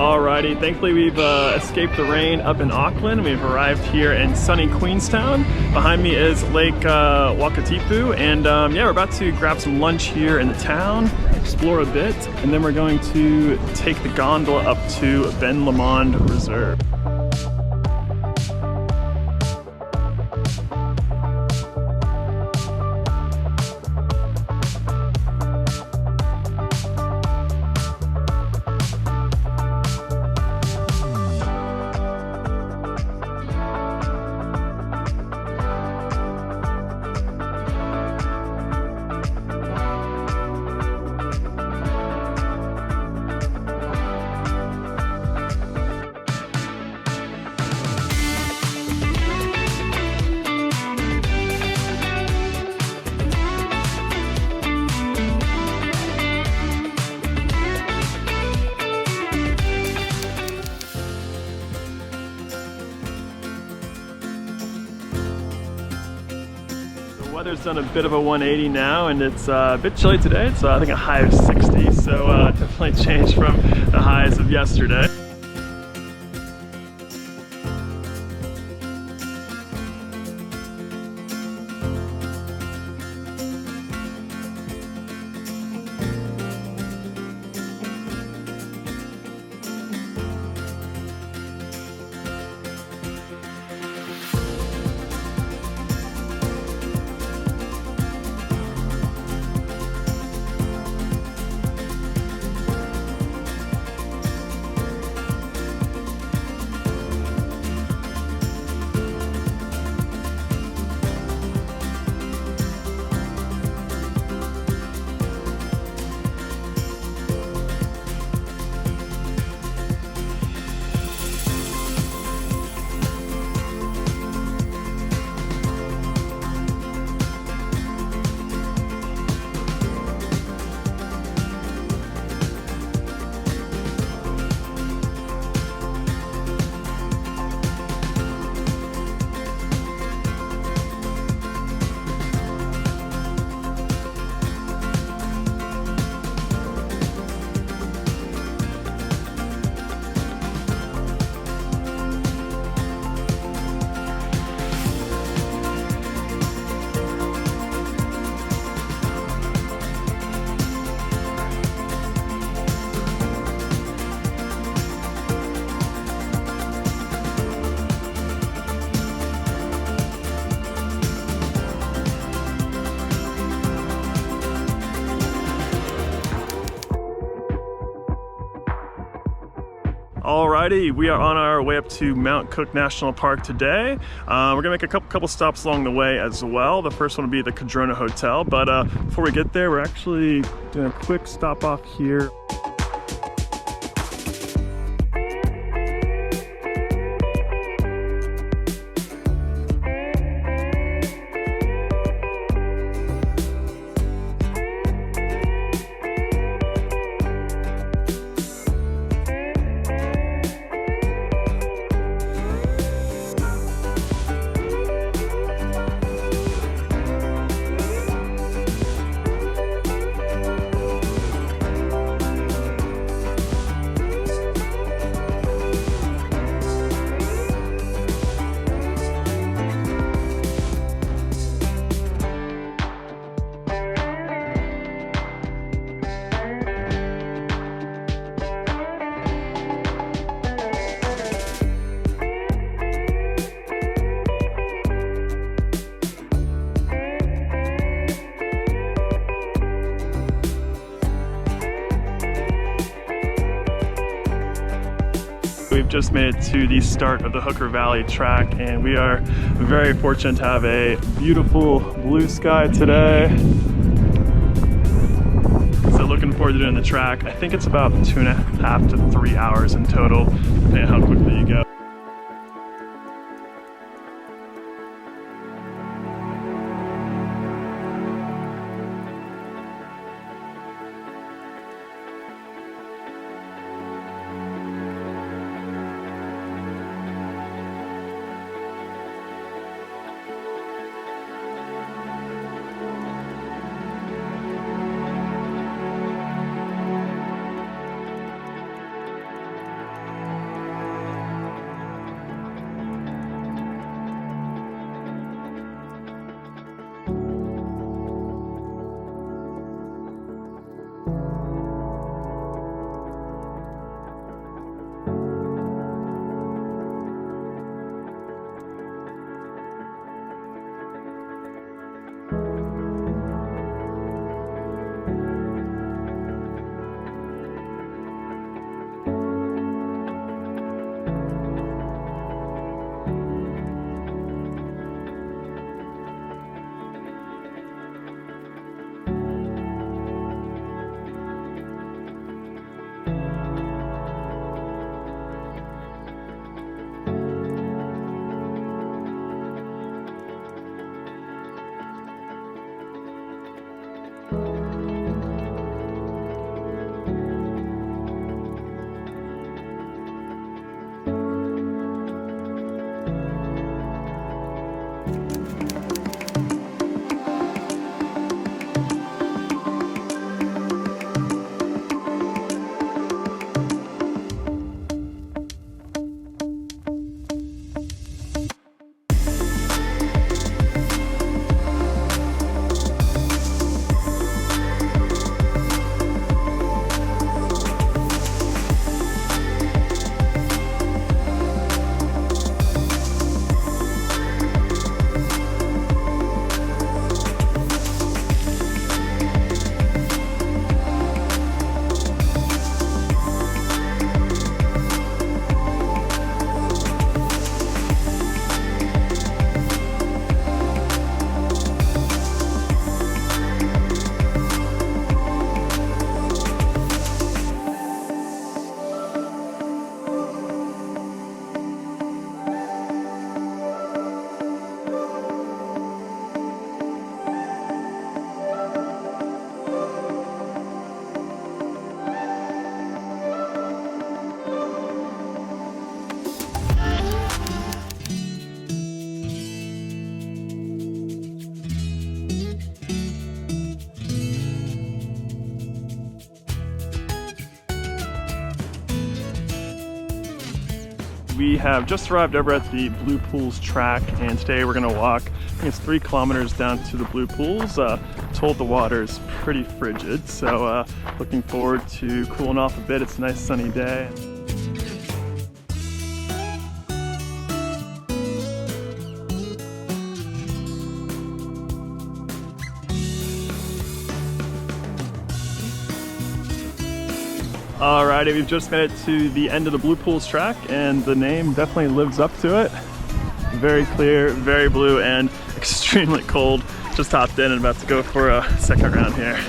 Alrighty, thankfully we've escaped the rain up in Auckland. We've arrived here in sunny Queenstown. Behind me is Lake Wakatipu, and yeah, we're about to grab some lunch here in the town, explore a bit, and then we're going to take the gondola up to Ben Lomond Reserve. The weather's done a bit of a 180 now, and it's a bit chilly today. It's I think a high of 60, so definitely changed from the highs of yesterday. Alrighty, we are on our way up to Mount Cook National Park today. We're gonna make a couple stops along the way as well. The first one will be the Cadrona Hotel, but before we get there, we're actually doing a quick stop off here. We've just made it to the start of the Hooker Valley track, and we are very fortunate to have a beautiful blue sky today. So looking forward to doing the track. I think it's about 2.5 to 3 hours in total, depending on how quickly you go. We have just arrived over at the Blue Pools track, and today we're gonna walk, I think it's 3 kilometers down to the Blue Pools. Told the water is pretty frigid, so looking forward to cooling off a bit. It's a nice sunny day. Alrighty, we've just made it to the end of the Blue Pools track, and the name definitely lives up to it. Very clear, very blue, and extremely cold. Just hopped in and about to go for a second round here.